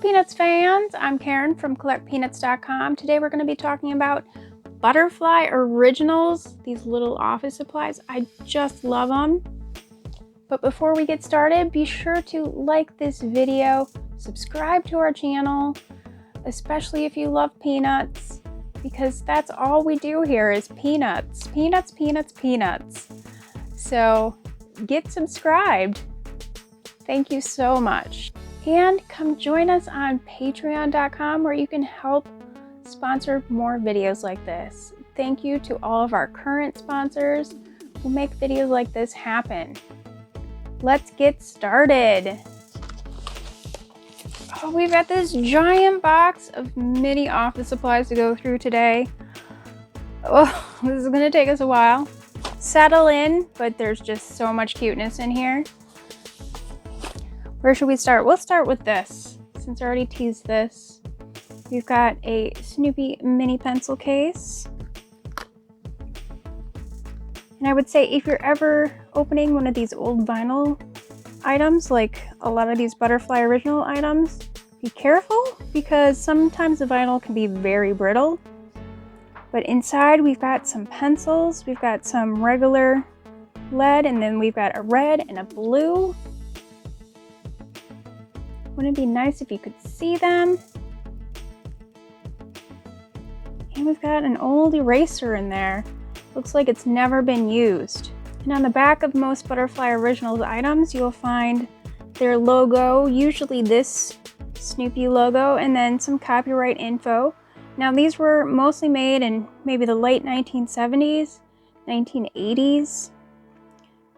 Peanuts fans, I'm Karen from CollectPeanuts.com. Today we're going to be talking about butterfly originals, these little office supplies. I just love them. But before we get started, be sure to like this video, subscribe to our channel, especially if you love peanuts, because that's all we do here is peanuts. Peanuts, peanuts, peanuts. So get subscribed. Thank you so much. And come join us on patreon.com where you can help sponsor more videos like this. Thank you to all of our current sponsors who make videos like this happen. Let's get started. Oh, we've got this giant box of mini office supplies to go through today. Oh, this is gonna take us a while. Settle in, but there's just so much cuteness in here. Where should we start? We'll start with this, since I already teased this. We've got a Snoopy mini pencil case. And I would say if you're ever opening one of these old vinyl items, like a lot of these butterfly original items, be careful because sometimes the vinyl can be very brittle. But inside we've got some pencils, we've got some regular lead, and then we've got a red and a blue. Wouldn't it be nice if you could see them? And we've got an old eraser in there. Looks like it's never been used. And on the back of most Butterfly Originals items, you'll find their logo, usually this Snoopy logo, and then some copyright info. Now these were mostly made in maybe the late 1970s, 1980s,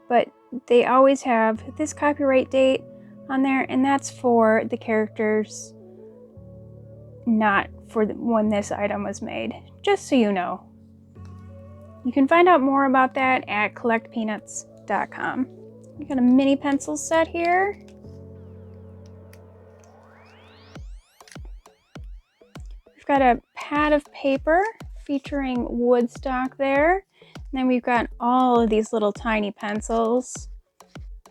but they always have this copyright date on there, and that's for the characters, not for when this item was made, just so you know. You can find out more about that at CollectPeanuts.com. We got a mini pencil set here. We've got a pad of paper featuring Woodstock there. And then we've got all of these little tiny pencils.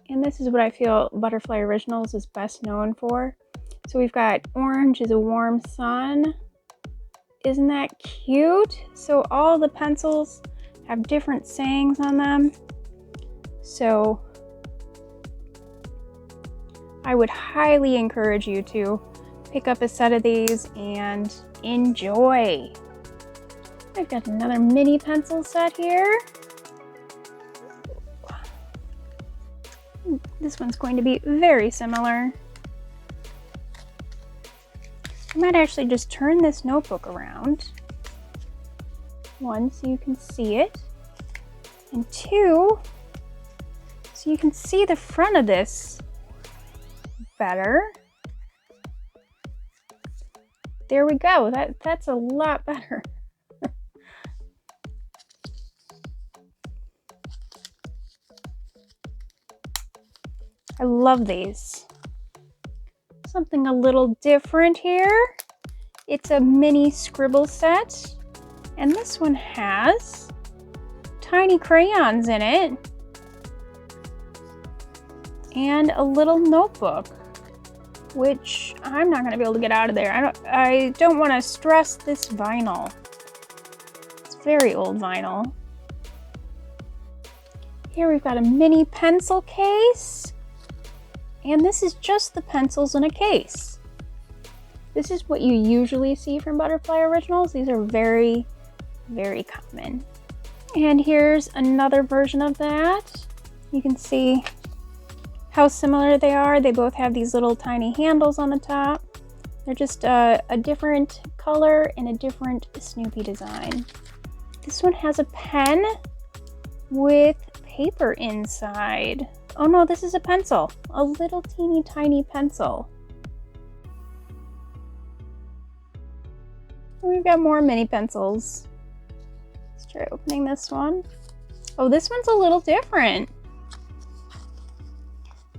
And this is what I feel Butterfly Originals is best known for. So we've got orange is a warm sun. Isn't that cute? So all the pencils have different sayings on them. So I would highly encourage you to pick up a set of these and enjoy. I've got another mini pencil set here. This one's going to be very similar. I might actually just turn this notebook around. One, so you can see it. And two, so you can see the front of this better. There we go. That's a lot better. I love these. Something a little different here. It's a mini scribble set, and this one has tiny crayons in it and a little notebook, which I'm not going to be able to get out of there. I don't want to stress this vinyl. It's very old vinyl. Here we've got a mini pencil case. And this is just the pencils in a case. This is what you usually see from Butterfly Originals. These are very, very common. And here's another version of that. You can see how similar they are. They both have these little tiny handles on the top. They're just a different color and a different Snoopy design. This one has a pen with paper inside. Oh no, this is a pencil. A little teeny tiny pencil. We've got more mini pencils. Let's try opening this one. Oh, this one's a little different.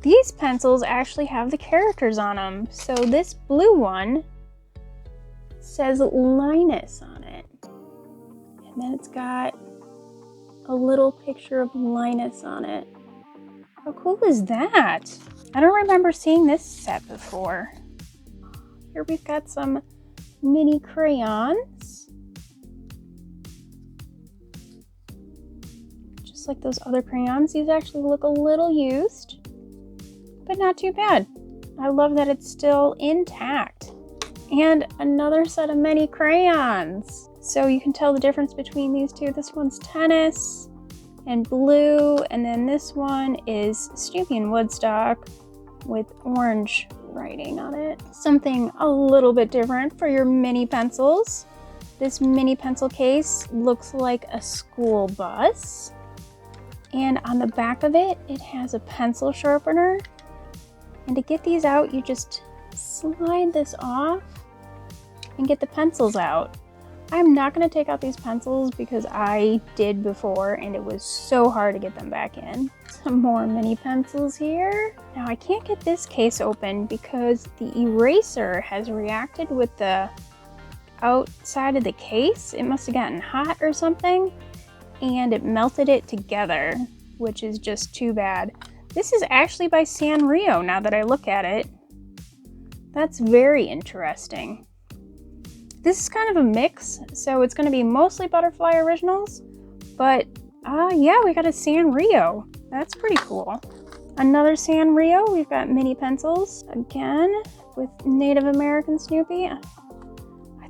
These pencils actually have the characters on them. So this blue one says Linus on it. And then it's got a little picture of Linus on it. How cool is that? I don't remember seeing this set before. Here we've got some mini crayons. Just like those other crayons, these actually look a little used, but not too bad. I love that it's still intact. And another set of mini crayons. So you can tell the difference between these two. This one's tennis and blue, and then this one is Snoopy and Woodstock with orange writing on it. Something a little bit different for your mini pencils. This mini pencil case looks like a school bus. And on the back of it, it has a pencil sharpener. And to get these out, you just slide this off and get the pencils out. I'm not going to take out these pencils because I did before and it was so hard to get them back in. Some more mini pencils here. Now I can't get this case open because the eraser has reacted with the outside of the case. It must have gotten hot or something and it melted it together, which is just too bad. This is actually by Sanrio now that I look at it. That's very interesting. This is kind of a mix, so it's going to be mostly Butterfly Originals, but yeah, we got a Sanrio. That's pretty cool. Another Sanrio, we've got mini pencils, again, with Native American Snoopy. I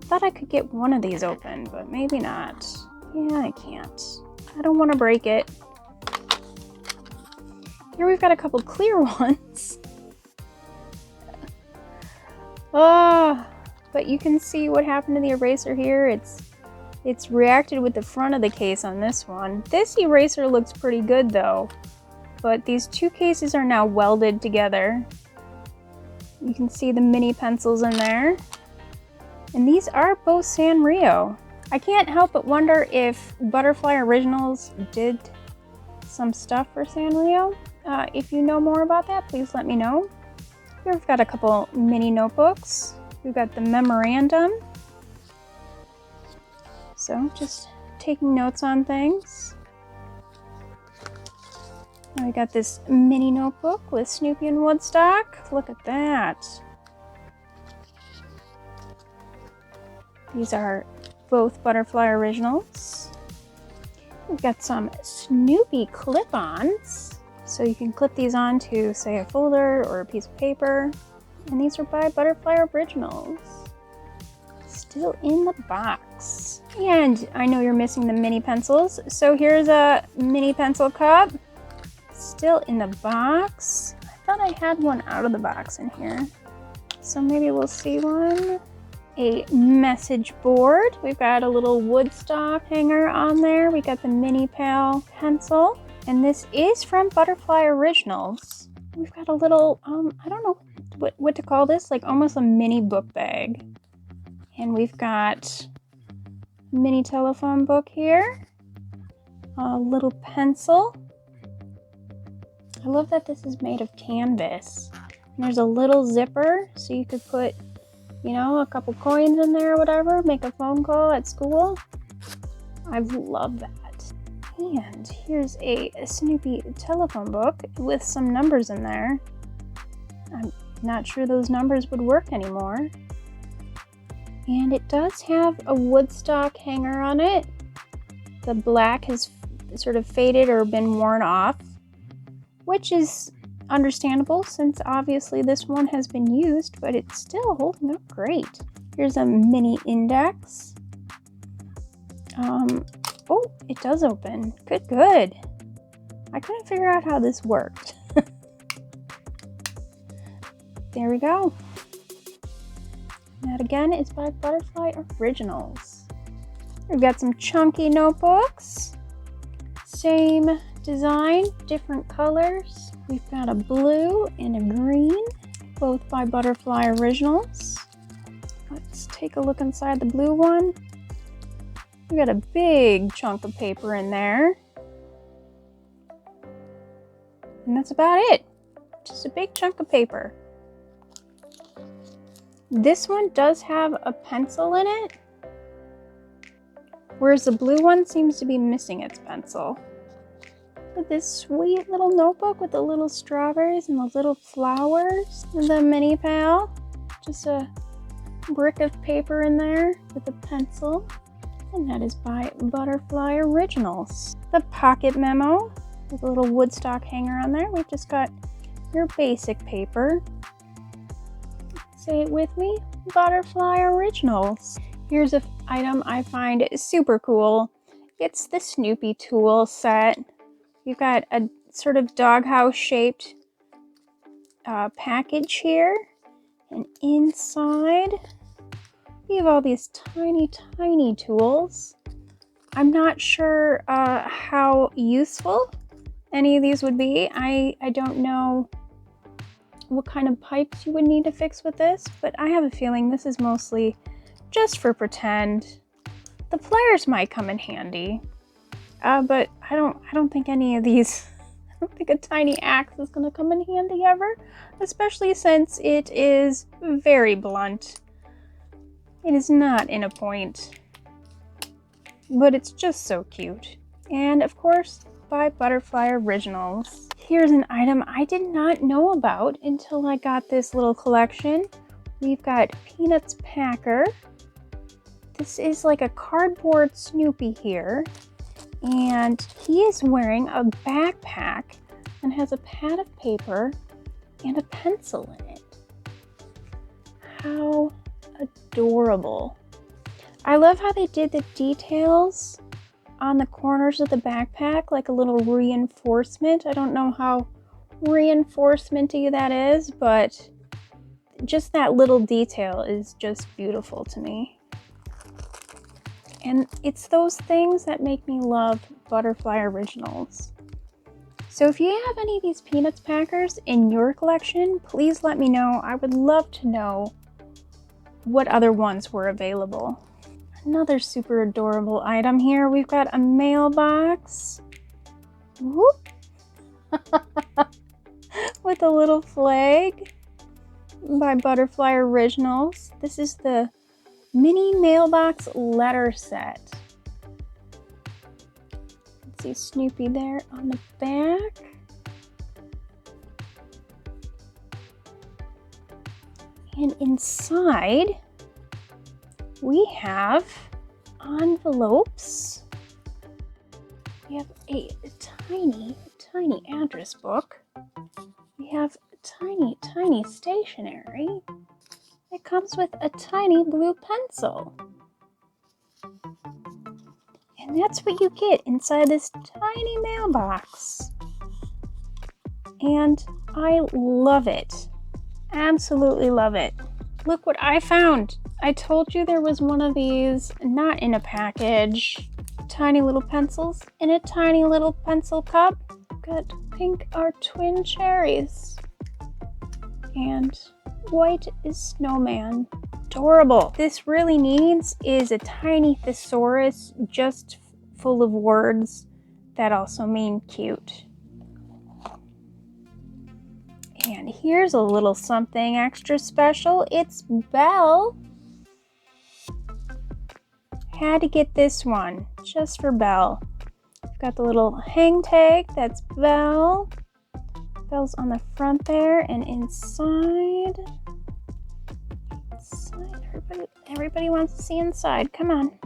thought I could get one of these open, but maybe not. Yeah, I can't. I don't want to break it. Here we've got a couple clear ones. Oh, but you can see what happened to the eraser here. It's reacted with the front of the case on this one. This eraser looks pretty good though, but these two cases are now welded together. You can see the mini pencils in there. And these are both Sanrio. I can't help but wonder if Butterfly Originals did some stuff for Sanrio. If you know more about that, please let me know. Here we've got a couple mini notebooks. We've got the memorandum. So just taking notes on things. Now we got this mini notebook with Snoopy and Woodstock. Look at that. These are both Butterfly Originals. We've got some Snoopy clip-ons. So you can clip these onto, say, a folder or a piece of paper. And these are by Butterfly Originals. Still in the box. And I know you're missing the mini pencils. So here's a mini pencil cup. Still in the box. I thought I had one out of the box in here. So maybe we'll see one. A message board. We've got a little Woodstock hanger on there. We got the mini pal pencil. And this is from Butterfly Originals. We've got a little, I don't know what to call this, like almost a mini book bag. And we've got a mini telephone book here. A little pencil. I love that this is made of canvas. And there's a little zipper, so you could put, you know, a couple coins in there or whatever, make a phone call at school. I love that. And here's a Snoopy telephone book with some numbers in there. I'm not sure those numbers would work anymore. And it does have a Woodstock hanger on it. The black has sort of faded or been worn off, which is understandable since obviously this one has been used, but it's still holding up great. Here's a mini index. Oh, it does open. Good. I couldn't figure out how this worked. There we go. That again is by Butterfly Originals. We've got some chunky notebooks. Same design, different colors. We've got a blue and a green, both by Butterfly Originals. Let's take a look inside the blue one. We got a big chunk of paper in there. And that's about it. Just a big chunk of paper. This one does have a pencil in it, whereas the blue one seems to be missing its pencil. Look at this sweet little notebook with the little strawberries and the little flowers. The mini pal. Just a brick of paper in there with a pencil, and that is by Butterfly Originals. The pocket memo with a little woodstock hanger on there. We've just got your basic paper. Say it with me, Butterfly Originals. Here's an item I find super cool. It's the Snoopy tool set. You've got a sort of doghouse shaped package here, and inside we have all these tiny tools. I'm not sure how useful any of these would be. I don't know what kind of pipes you would need to fix with this, but I have a feeling this is mostly just for pretend. The pliers might come in handy, but I don't think any of these. I don't think a tiny axe is going to come in handy ever, especially since it is very blunt. It is not in a point, but it's just so cute. And of course, by Butterfly Originals. Here's an item I did not know about until I got this little collection. We've got Peanuts Packer. This is like a cardboard Snoopy here, and he is wearing a backpack and has a pad of paper and a pencil in it. How adorable. I love how they did the details on the corners of the backpack, like a little reinforcement. I don't know how reinforcement-y that is, but just that little detail is just beautiful to me. And it's those things that make me love Butterfly Originals. So if you have any of these Peanuts Packers in your collection, please let me know. I would love to know what other ones were available. Another super adorable item here. We've got a mailbox. Whoop. With a little flag by Butterfly Originals. This is the mini mailbox letter set. Let's see Snoopy there on the back. And inside, we have envelopes. We have a tiny address book. We have tiny stationery. It comes with a tiny blue pencil. And that's what you get inside this tiny mailbox. And I love it. Absolutely love it. Look what I found. I told you there was one of these not in a package. Tiny little pencils in a tiny little pencil cup. Got pink are twin cherries. And white is snowman. Adorable. This really needs is a tiny thesaurus just full of words that also mean cute. And here's a little something extra special. It's Belle. Had to get this one just for Belle. Got the little hang tag. That's Belle. Belle's on the front there, and inside. Everybody wants to see inside. Come on.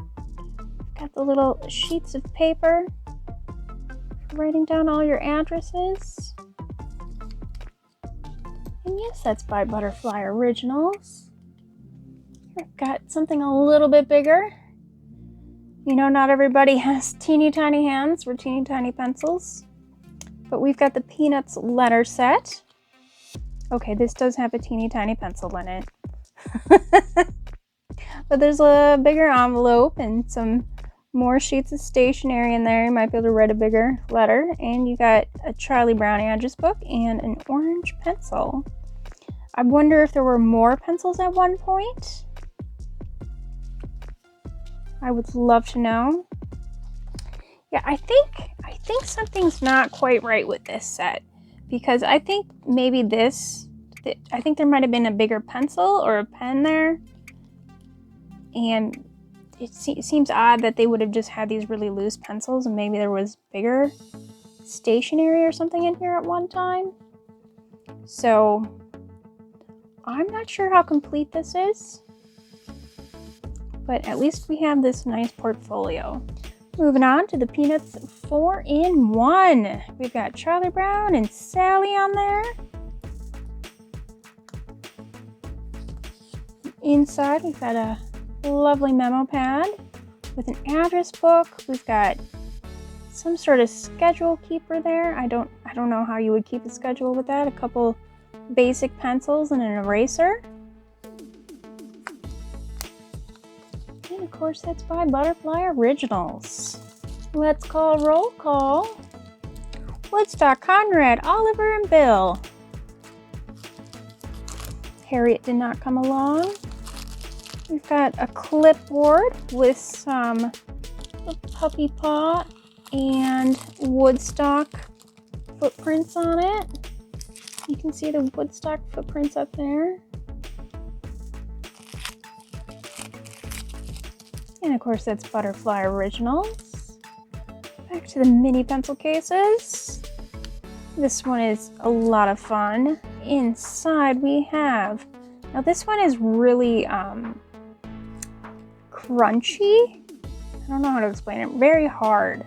Got the little sheets of paper for writing down all your addresses. And yes, that's by Butterfly Originals. I've got something a little bit bigger. You know, not everybody has teeny tiny hands for teeny tiny pencils. But we've got the Peanuts Letter Set. Okay, this does have a teeny tiny pencil in it. But there's a bigger envelope and some more sheets of stationery in there. You might be able to write a bigger letter. And you got a Charlie Brown address book and an orange pencil. I wonder if there were more pencils at one point. I would love to know. Yeah, I think something's not quite right with this set, because I think maybe I think there might have been a bigger pencil or a pen there, and it seems odd that they would have just had these really loose pencils and maybe there was bigger stationery or something in here at one time. So I'm not sure how complete this is. but at least we have this nice portfolio. Moving on to the Peanuts 4-in-1. We've got Charlie Brown and Sally on there. Inside, we've got a lovely memo pad with an address book. We've got some sort of schedule keeper there. I don't know how you would keep a schedule with that. A couple basic pencils and an eraser. And of course, that's by Butterfly Originals. Let's call roll call. Woodstock, Conrad, Oliver, and Bill. Harriet did not come along. We've got a clipboard with some puppy paw and Woodstock footprints on it. You can see the Woodstock footprints up there. And of course, that's Butterfly Originals. Back to the mini pencil cases. This one is a lot of fun. Inside we have, now this one is really crunchy. I don't know how to explain it, very hard.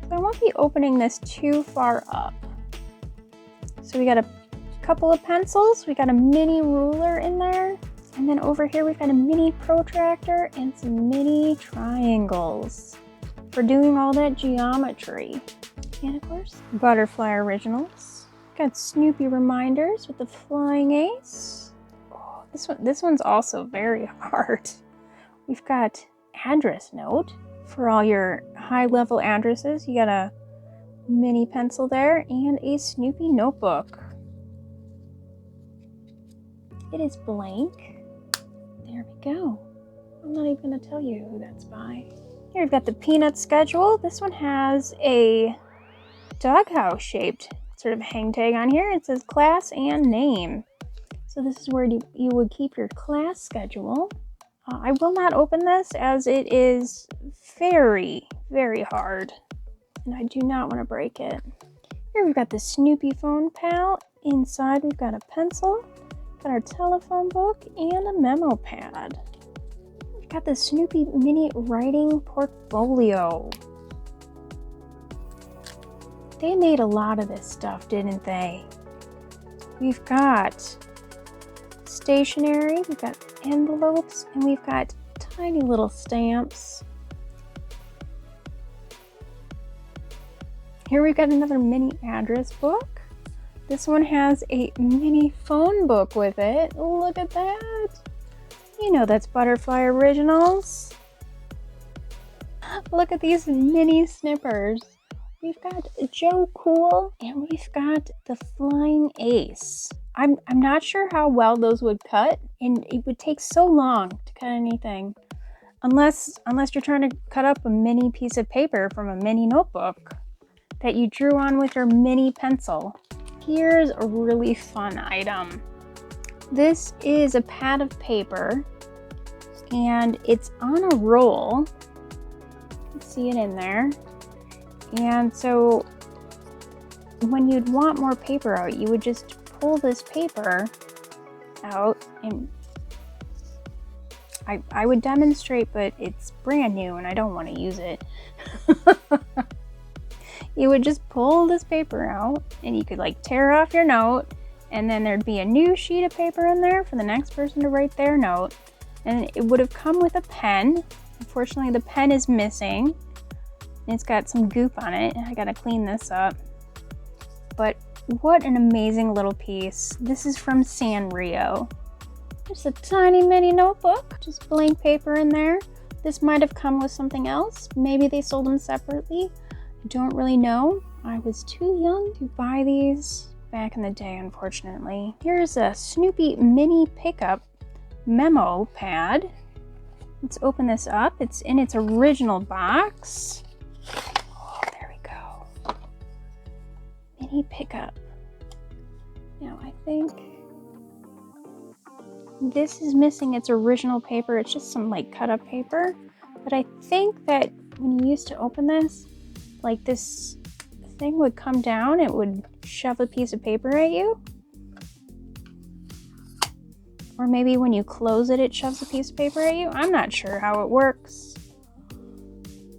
So I won't be opening this too far up. So we got a couple of pencils, we got a mini ruler in there, and then over here we've got a mini protractor and some mini triangles for doing all that geometry. And of course, Butterfly Originals. Got Snoopy reminders with the flying ace. Oh, this one's also very hard. We've got address note for all your high-level addresses. You got a mini pencil there and a Snoopy notebook. It is blank. There we go. I'm not even going to tell you who that's by. Here we've got the Peanut schedule. This one has a doghouse shaped sort of hang tag on here. It says class and name. So this is where you would keep your class schedule. I will not open this as it is very, very hard. And I do not want to break it. Here we've got the Snoopy phone pal. Inside we've got a pencil, got our telephone book, and a memo pad. We've got the Snoopy mini writing portfolio. They made a lot of this stuff, didn't they? We've got stationery, we've got envelopes, and we've got tiny little stamps. Here we've got another mini address book. This one has a mini phone book with it. Look at that. You know that's Butterfly Originals. Look at these mini snippers. We've got Joe Cool and we've got the Flying Ace. I'm not sure how well those would cut, and it would take so long to cut anything. Unless you're trying to cut up a mini piece of paper from a mini notebook that you drew on with your mini pencil. Here's a really fun item. This is a pad of paper and it's on a roll. You can see it in there. And so when you'd want more paper out, you would just pull this paper out, and I would demonstrate, but it's brand new and I don't want to use it. You would just pull this paper out and you could like tear off your note, and then there'd be a new sheet of paper in there for the next person to write their note, and it would have come with a pen. Unfortunately, the pen is missing and it's got some goop on it. I gotta clean this up. But what an amazing little piece. This is from Sanrio. Just a tiny mini notebook, just blank paper in there. This might have come with something else. Maybe they sold them separately. I don't really know. I was too young to buy these back in the day, unfortunately. Here's a Snoopy mini pickup memo pad. Let's open this up. It's in its original box. Oh, there we go. Mini pickup. Now I think this is missing its original paper. It's just some like cut up paper. But I think that when you used to open this, like this thing would come down, it would shove a piece of paper at you. Or maybe when you close it, it shoves a piece of paper at you. I'm not sure how it works.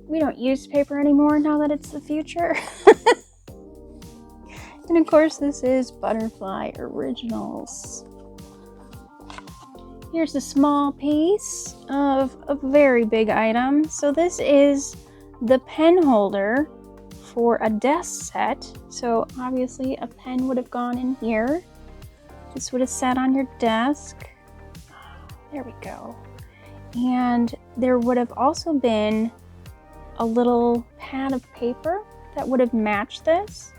We don't use paper anymore now that it's the future. And of course, this is Butterfly Originals. Here's a small piece of a very big item. So this is the pen holder for a desk set. So obviously a pen would have gone in here. This would have sat on your desk. There we go. And there would have also been a little pad of paper that would have matched this.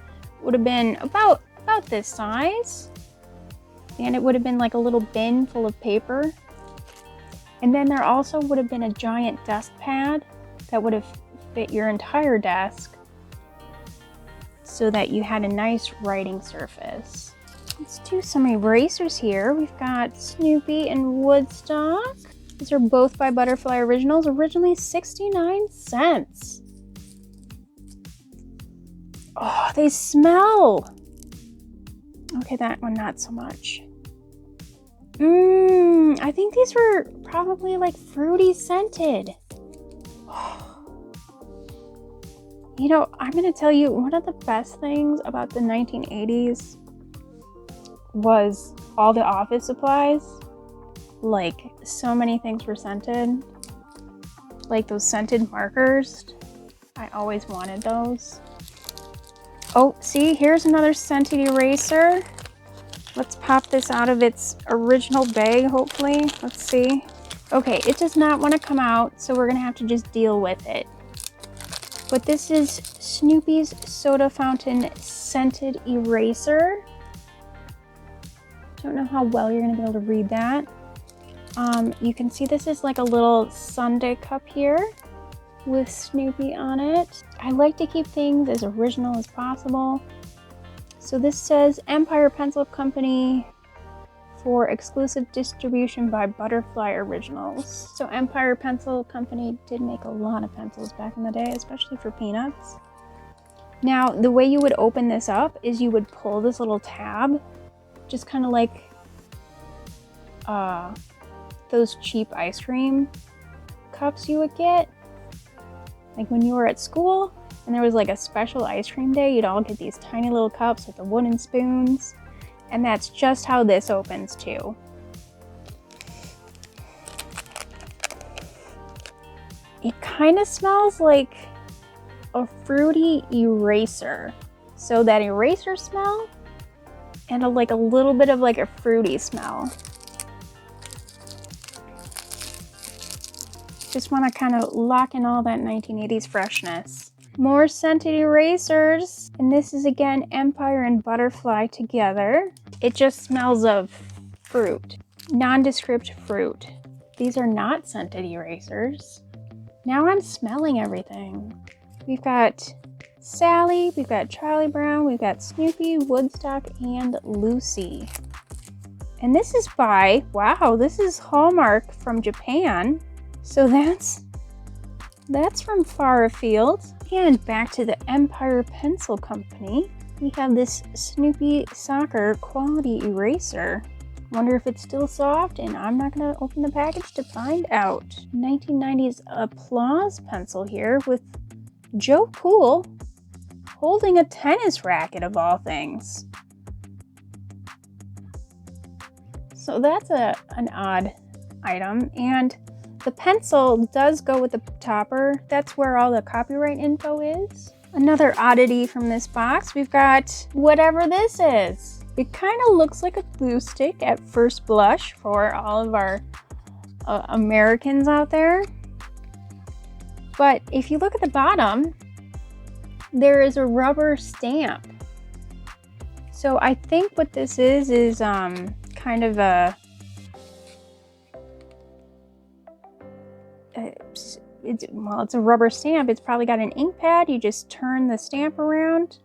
Would have been about this size. And it would have been like a little bin full of paper. And then there also would have been a giant desk pad that would have fit your entire desk so that you had a nice writing surface. Let's do some erasers here. We've got Snoopy and Woodstock. These are both by Butterfly Originals, originally 69 cents. Oh, they smell. Okay, that one not so much. I think these were probably like fruity scented. You know, I'm gonna tell you, one of the best things about the 1980s was all the office supplies. Like, so many things were scented. Like those scented markers. I always wanted those. Oh, see, here's another scented eraser. Let's pop this out of its original bag, hopefully. Let's see. Okay, it does not want to come out, so we're gonna have to just deal with it. But this is Snoopy's Soda Fountain Scented Eraser. Don't know how well you're gonna be able to read that. You can see this is like a little sundae cup here with Snoopy on it. I like to keep things as original as possible. So this says Empire Pencil Company for exclusive distribution by Butterfly Originals. So Empire Pencil Company did make a lot of pencils back in the day, especially for Peanuts. Now, the way you would open this up is you would pull this little tab, just kind of like those cheap ice cream cups you would get. Like when you were at school and there was like a special ice cream day, you'd all get these tiny little cups with the wooden spoons. And that's just how this opens too. It kind of smells like a fruity eraser. So that eraser smell and like a little bit of like a fruity smell. Just want to kind of lock in all that 1980s freshness. More scented erasers. And this is again Empire and Butterfly together. It just smells of fruit. Nondescript fruit. These are not scented erasers. Now I'm smelling everything. We've got Sally, we've got Charlie Brown, we've got Snoopy, Woodstock, and Lucy. And this is by, wow, this is Hallmark from Japan. So that's from far afield. And back to the Empire Pencil Company. We have this Snoopy Soccer Quality Eraser. Wonder if it's still soft, and I'm not gonna open the package to find out. 1990s Applause pencil here with Joe Poole holding a tennis racket of all things. So that's an odd item, and the pencil does go with the topper. That's where all the copyright info is. Another oddity from this box, we've got whatever this is. It kind of looks like a glue stick at first blush for all of our Americans out there. But if you look at the bottom, there is a rubber stamp. So I think what this is kind of a it's a rubber stamp. It's probably got an ink pad. You just turn the stamp around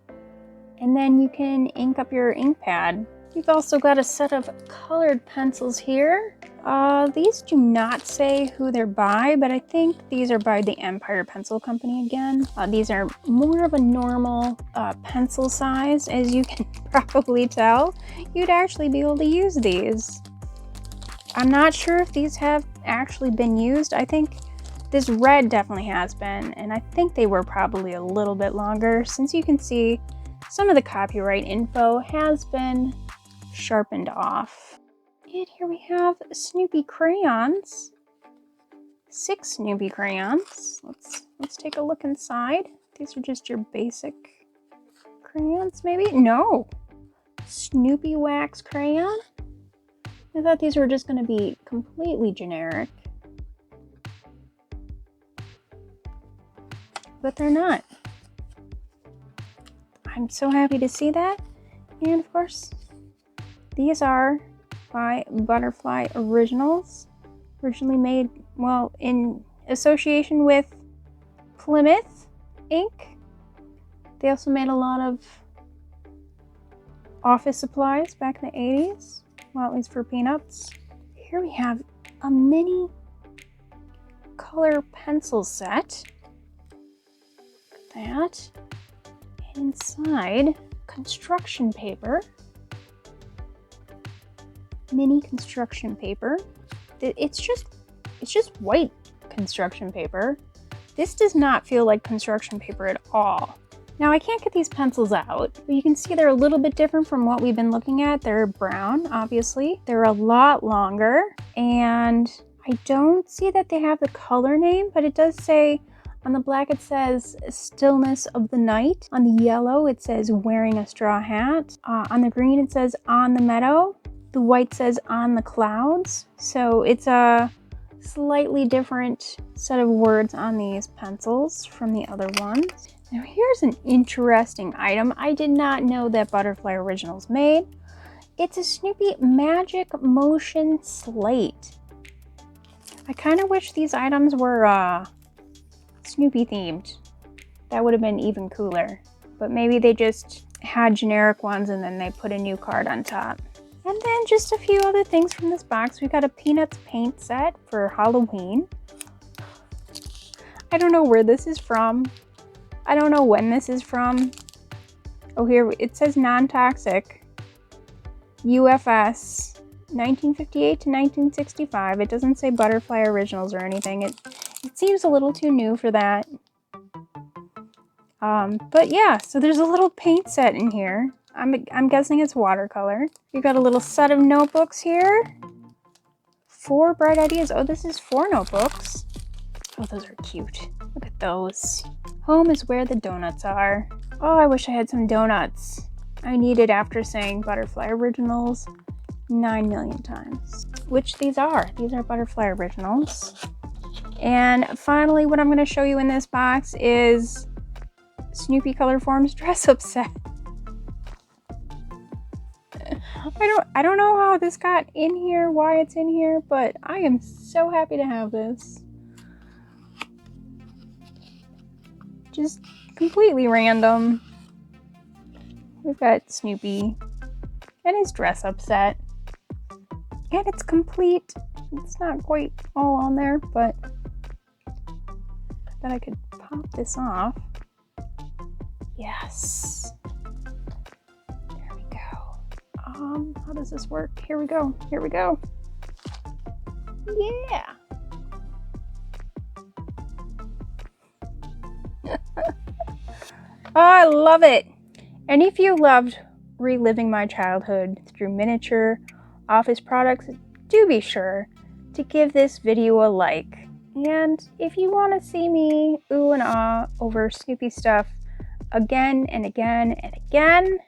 and then you can ink up your ink pad. You've also got a set of colored pencils here. These do not say who they're by, but I think these are by the Empire Pencil Company again. These are more of a normal pencil size, as you can probably tell. You'd actually be able to use these. I'm not sure if these have actually been used. I think this red definitely has been, and I think they were probably a little bit longer, since you can see some of the copyright info has been sharpened off. And here we have Snoopy crayons. 6 Snoopy crayons. Let's take a look inside. These are just your basic crayons, maybe? No! Snoopy wax crayon? I thought these were just going to be completely generic. But they're not. I'm so happy to see that. And of course, these are by Butterfly Originals. Originally made, well, in association with Plymouth Ink. They also made a lot of office supplies back in the 80s. Well, at least for Peanuts. Here we have a mini color pencil set. Look at that. And inside, construction paper. Mini construction paper. It's just white construction paper. This does not feel like construction paper at all. Now I can't get these pencils out, but you can see they're a little bit different from what we've been looking at. They're brown, obviously. They're a lot longer, and I don't see that they have the color name, but it does say on the black it says Stillness of the Night. On the yellow it says Wearing a Straw Hat. On the green it says On the Meadow. The white says On the Clouds. So it's a slightly different set of words on these pencils from the other ones. Now here's an interesting item I did not know that Butterfly Originals made. It's a Snoopy Magic Motion Slate. I kind of wish these items were Snoopy themed. That would have been even cooler. But maybe they just had generic ones and then they put a new card on top. And then just a few other things from this box. We got a Peanuts paint set for Halloween. I don't know where this is from. I don't know when this is from. Oh, here it says non-toxic. UFS 1958 to 1965. It doesn't say Butterfly Originals or anything. It seems a little too new for that. But yeah, so there's a little paint set in here. I'm guessing it's watercolor. You got a little set of notebooks here. 4 bright ideas. Oh, this is 4 notebooks. Oh, those are cute. Look at those. Home is where the donuts are. Oh, I wish I had some donuts. I need it after saying Butterfly Originals 9 million times. Which these are. These are Butterfly Originals. And finally, what I'm going to show you in this box is Snoopy Color Forms dress-up set. I don't know how this got in here, why it's in here, but I am so happy to have this. Just completely random. We've got Snoopy and his dress-up set. And it's complete. It's not quite all on there, but I bet I could pop this off. Yes. There we go. How does this work? Here we go. Here we go. Yeah. Oh, I love it. And if you loved reliving my childhood through miniature office products, do be sure to give this video a like. And if you want to see me ooh and ah over Snoopy stuff again and again and again,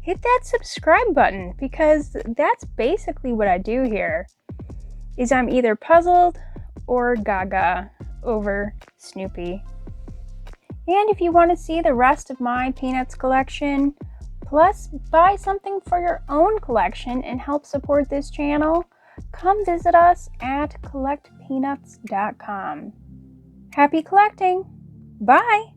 hit that subscribe button, because that's basically what I do here. Is I'm either puzzled or gaga over Snoopy. And if you want to see the rest of my Peanuts collection, plus buy something for your own collection and help support this channel, come visit us at CollectPeanuts.com. Happy collecting! Bye!